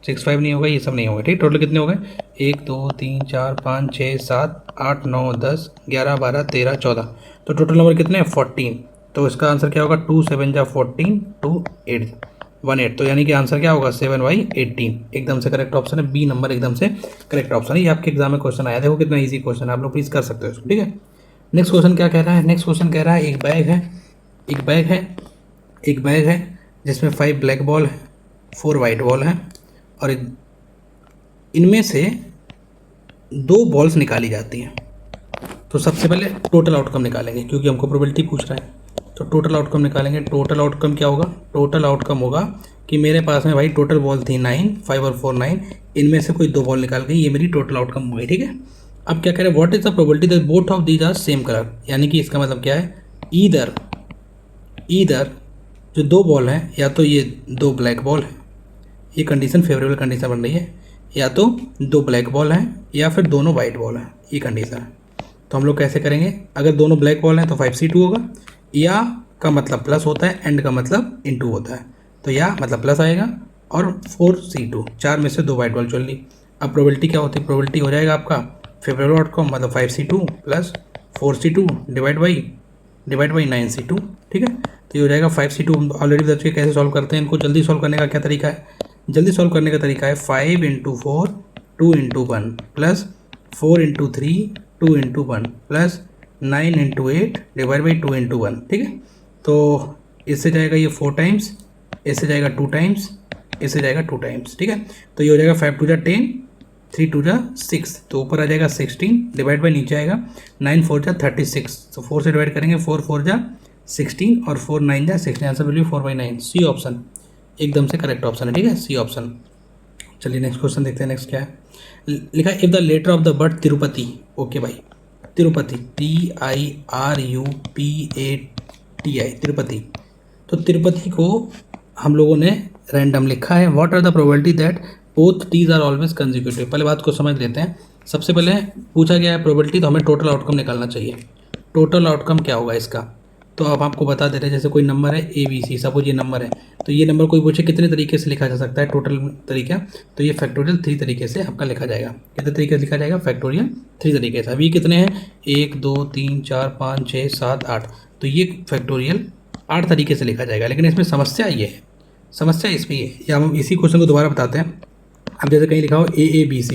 6 5 नहीं होगा, ये सब नहीं होगा। ठीक, टोटल कितने हो गए 1 2 3 4 5 6 7 8 9 10 11 12 13 14, तो टोटल नंबर कितने हैं 14। तो इसका आंसर क्या होगा 2 7 जा 14 2 8 1 8, तो यानी कि आंसर क्या होगा 7 बाई 18, एकदम से करेक्ट ऑप्शन है बी नंबर, एकदम से करेक्ट ऑप्शन है। ये आपके एग्जाम में क्वेश्चन आया, देखो कितना ईजी क्वेश्चन है, आप लोग प्लीज़ कर सकते हो इसको। ठीक है, नेक्स्ट क्वेश्चन क्या कह रहा है, नेक्स्ट क्वेश्चन कह रहा है एक बैग है, एक बैग है, एक बैग है जिसमें 5 ब्लैक बॉल है, 4 वाइट बॉल है, और इनमें से 2 बॉल्स निकाली जाती हैं। तो सबसे पहले टोटल आउटकम निकालेंगे क्योंकि हमको प्रोबेबिलिटी पूछ रहा है, तो टोटल आउटकम निकालेंगे। टोटल आउटकम क्या होगा, टोटल आउटकम होगा कि मेरे पास में भाई टोटल बॉल थी 9, 5 और 4 9, इनमें से कोई 2 बॉल निकाल गई, ये मेरी टोटल आउटकम हो गई। ठीक है, अब क्या कह रहे हैं what is the probability that both of these are same colour, यानी कि इसका मतलब क्या है, ईदर जो 2 बॉल हैं या तो ये 2 ब्लैक बॉल है, ये कंडीशन फेवरेबल कंडीशन बन रही है, या तो 2 ब्लैक बॉल हैं या फिर दोनों वाइट बॉल हैं, ये कंडीशन है। तो हम लोग कैसे करेंगे, अगर दोनों ब्लैक बॉल हैं तो 5C2 होगा, या का मतलब प्लस होता है, एंड का मतलब इनटू होता है, तो या मतलब प्लस आएगा, और 4C2, 4 में से 2 वाइट बॉल चल ली। अब प्रोबेबिलिटी क्या होती है, प्रोबेबिलिटी हो जाएगा आपका फेवरेबल आउटकम मतलब 5C2 plus 4C2 divide by 9C2। ठीक है, तो ये हो जाएगा 5C2, ऑलरेडी बता चुके कैसे सॉल्व करते हैं इनको। जल्दी सॉल्व करने का क्या तरीका है, जल्दी सॉल्व करने का तरीका है 5 × 4 2 × 1 प्लस 4 × 3 2 × 1 प्लस 9 × 8 डिवाइड बाई 2 × 1। ठीक है, तो इससे जाएगा ये 4 टाइम्स, इससे जाएगा 2 टाइम्स, इससे जाएगा 2 टाइम्स। ठीक है, तो ये हो जाएगा 5 2 जा 10, 3 2 जा 6, तो ऊपर आ जाएगा 16 डिवाइड बाई नीचे आएगा 9 4 जा 36, तो 4 से डिवाइड करेंगे, 4 4 जा 16 और 4 9 जा 16, आंसर वैल्यू 4/9, सी ऑप्शन एकदम से करेक्ट ऑप्शन है। ठीक है, सी ऑप्शन। चलिए नेक्स्ट क्वेश्चन देखते हैं, नेक्स्ट क्या है, लिखा है if the letter of the word Tirupati, okay भाई तिरुपति TIRUPATI तिरुपति, तो तिरुपति को हम लोगों ने रैंडम लिखा है। What are the probability that both T's are always consecutive, पहले बात को समझ लेते हैं। सबसे पहले पूछा गया है प्रोबेबिलिटी, तो हमें टोटल आउटकम निकालना चाहिए। टोटल आउटकम क्या होगा इसका, तो अब आपको बता दे रहे हैं, जैसे कोई नंबर है ABC, सपोज ये नंबर है, तो ये नंबर कोई पूछे कितने तरीके से लिखा जा सकता है टोटल तरीका, तो ये फैक्टोरियल 3 तरीके से आपका लिखा जाएगा। कितने तरीके से लिखा जाएगा, फैक्टोरियल 3 तरीके से। अभी कितने हैं 1 2 3 4 5 6 7 8, तो ये फैक्टोरियल 8 तरीके से लिखा जाएगा। लेकिन इसमें समस्या ये है, समस्या इसमें ये, या हम इसी क्वेश्चन को दोबारा बताते हैं। अब जैसे कहीं लिखा हो AABC,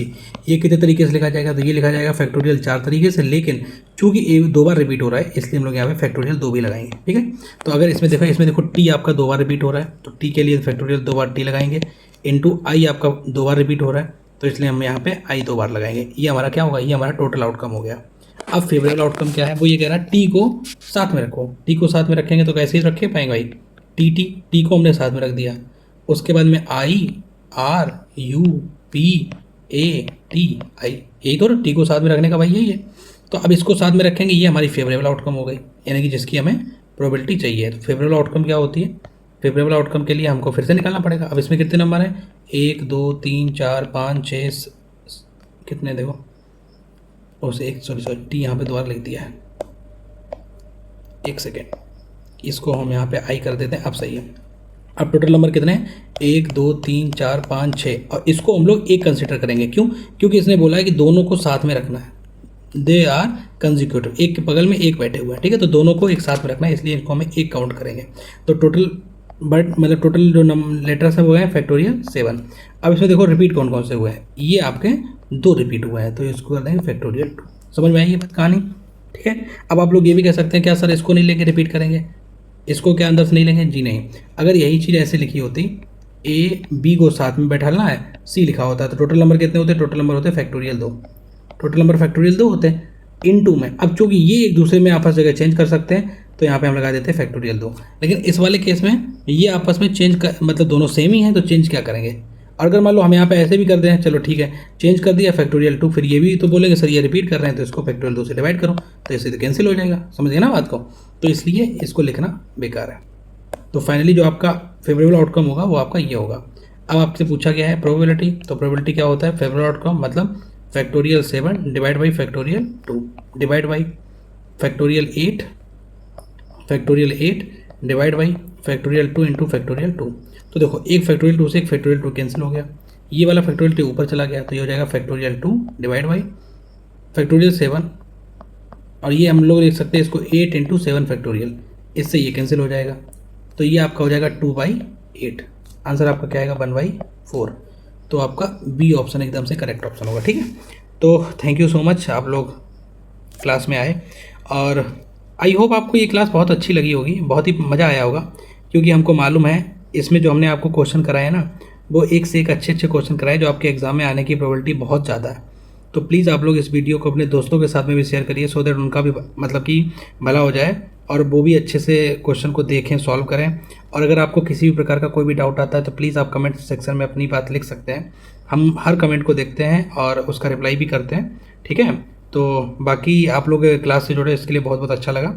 ये कितने तरीके से लिखा जाएगा, तो ये लिखा जाएगा फैक्टोरियल 4 तरीके से, लेकिन चूंकि ए 2 बार रिपीट हो रहा है इसलिए हम लोग यहाँ पे फैक्टोरियल 2 भी लगाएंगे। ठीक है, तो अगर इसमें देखो T आपका 2 बार रिपीट हो रहा है, तो T के लिए फैक्टोरियल 2 बार T लगाएंगे, इंटू I आपका 2 बार रिपीट हो रहा है, तो इसलिए हम यहाँ पे I 2 बार लगाएंगे। ये हमारा क्या होगा, ये हमारा टोटल आउटकम हो गया। अब फेवरेबल आउटकम क्या है, वो ये कह रहा है T को साथ में रखो। T को साथ में रखेंगे तो कैसे ही रखे पाएंगे भाई, T को हमने साथ में रख दिया, उसके बाद में IRUPATI, यही तो T को साथ में रखने का भाई यही है। तो अब इसको साथ में रखेंगे, ये हमारी फेवरेबल आउटकम हो गई, यानी कि जिसकी हमें प्रोबेबिलिटी चाहिए। तो फेवरेबल आउटकम क्या होती है, फेवरेबल आउटकम के लिए हमको फिर से निकालना पड़ेगा। अब इसमें कितने नंबर हैं, 1 2 3 4 5 6 कितने देखो, उसे एक सॉरी टी यहाँ पे दोबारा लिख दिया है, एक सेकेंड, इसको हम यहाँ पे आई कर देते हैं। अब सही है। अब टोटल नंबर कितने हैं, 1 2 3 4 5 6, और इसको हम लोग एक कंसिडर करेंगे। क्यों, क्योंकि इसने बोला है कि दोनों को साथ में रखना है, दे आर कंजिक्यूटिव, एक के बगल में एक बैठे हुए हैं, ठीक है, तो दोनों को एक साथ में रखना है, इसलिए इनको हमें एक काउंट करेंगे। तो टोटल मतलब टोटल जो लेटर्स हैं वो है फैक्टोरियल 7। अब इसमें देखो रिपीट कौन कौन से हुए हैं, ये आपके 2 रिपीट हुए हैं, तो इसको कर देंगे फैक्टोरियल 2। समझ में आई ये बात कहानी, ठीक है। अब आप लोग ये भी कह सकते हैं क्या सर इसको नहीं लेंगे, रिपीट करेंगे, इसको क्या अंदर से नहीं लेंगे, जी नहीं। अगर यही चीज़ ऐसे लिखी होती, ए बी को साथ में बैठाना है, सी लिखा होता है, तो टोटल नंबर कितने होते, टोटल नंबर होते फैक्टोरियल 2, टोटल नंबर फैक्टोरियल 2 होते हैं इन 2 में। अब चूंकि ये एक दूसरे में आपस जगह चेंज कर सकते हैं, तो यहाँ पे हम लगा देते हैं फैक्टोरियल 2। लेकिन इस वाले केस में ये आपस में चेंज कर, मतलब दोनों सेम ही हैं, तो चेंज क्या करेंगे। और अगर मान लो हम यहाँ पे ऐसे भी कर दें, चलो ठीक है चेंज कर दिया फैक्टोरियल 2, फिर ये भी तो बोलेंगे सर ये रिपीट कर रहे हैं, तो इसको फैक्टोरियल 2 से डिवाइड करो, तो इससे तो कैंसिल हो जाएगा, समझ गए ना बात को। तो इसलिए इसको लिखना बेकार है। तो फाइनली जो आपका फेवरेबल आउटकम होगा वो आपका ये होगा। अब आपसे पूछा गया है प्रोबेबिलिटी, तो प्रोबेबिलिटी क्या होता है, फेवरेबल आउटकम मतलब factorial 7 divide by factorial 2 divide by factorial 8 divide by factorial 2 into factorial 2। तो देखो एक फैक्टोरियल 2 से एक फैक्टोरियल 2 कैंसिल हो गया, ये वाला फैक्टोरियल 2 ऊपर चला गया, तो ये हो जाएगा फैक्टोरियल 2 डिवाइड बाई फैक्टोरियल 7, और ये हम लोग लिख सकते हैं इसको 8 इंटू 7 फैक्टोरियल, इससे ये कैंसिल हो जाएगा, तो ये आपका हो जाएगा 2/8। आंसर आपका क्या आएगा 1/4। तो आपका बी ऑप्शन एकदम से करेक्ट ऑप्शन होगा, ठीक है। तो थैंक यू सो मच, आप लोग क्लास में आए, और आई होप आपको ये क्लास बहुत अच्छी लगी होगी, बहुत ही मज़ा आया होगा, क्योंकि हमको मालूम है इसमें जो हमने आपको क्वेश्चन कराए ना, वो एक से एक अच्छे अच्छे क्वेश्चन कराए जो आपके एग्जाम में आने की प्रोबेबिलिटी बहुत ज़्यादा है। तो प्लीज़ आप लोग इस वीडियो को अपने दोस्तों के साथ में भी शेयर करिए, सो दैट उनका भी मतलब कि भला हो जाए, और वो भी अच्छे से क्वेश्चन को देखें, सॉल्व करें। और अगर आपको किसी भी प्रकार का कोई भी डाउट आता है तो प्लीज़ आप कमेंट सेक्शन में अपनी बात लिख सकते हैं, हम हर कमेंट को देखते हैं और उसका रिप्लाई भी करते हैं, ठीक है। तो बाकी आप लोग क्लास से जुड़े इसके लिए बहुत बहुत अच्छा लगा।